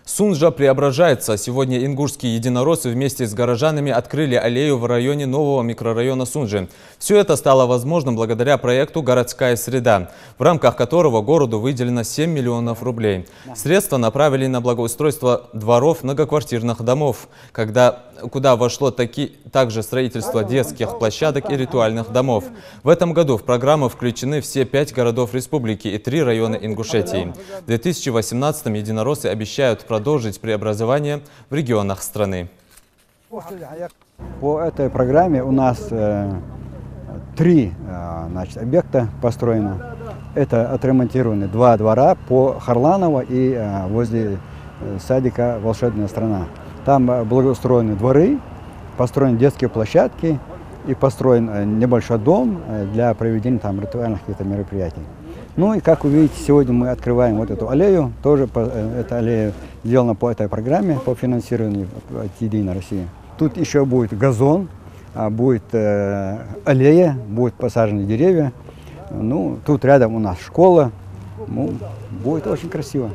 Сунжа преображается. Сегодня ингушские единороссы вместе с горожанами открыли аллею в районе нового микрорайона Сунжи. Все это стало возможным благодаря проекту «Городская среда», в рамках которого городу выделено 7 миллионов рублей. Средства направили на благоустройство дворов многоквартирных домов, куда вошло также строительство детских площадок и ритуальных домов. В этом году в программу включены все 5 городов республики и 3 района Ингушетии. В 2018-м единороссы обещают продолжить преобразование в регионах страны. По этой программе у нас 3 объекта построено. Это отремонтированы 2 двора по Харланово и возле садика «Волшебная страна». Там благоустроены дворы, построены детские площадки и построен небольшой дом для проведения там ритуальных каких-то мероприятий. Ну и как вы видите, сегодня мы открываем вот эту аллею. Тоже эта аллея сделана по этой программе, по финансированию от «Единой России». Тут еще будет газон, будет аллея, будут посажены деревья. Ну, тут рядом у нас школа. Ну, будет очень красиво.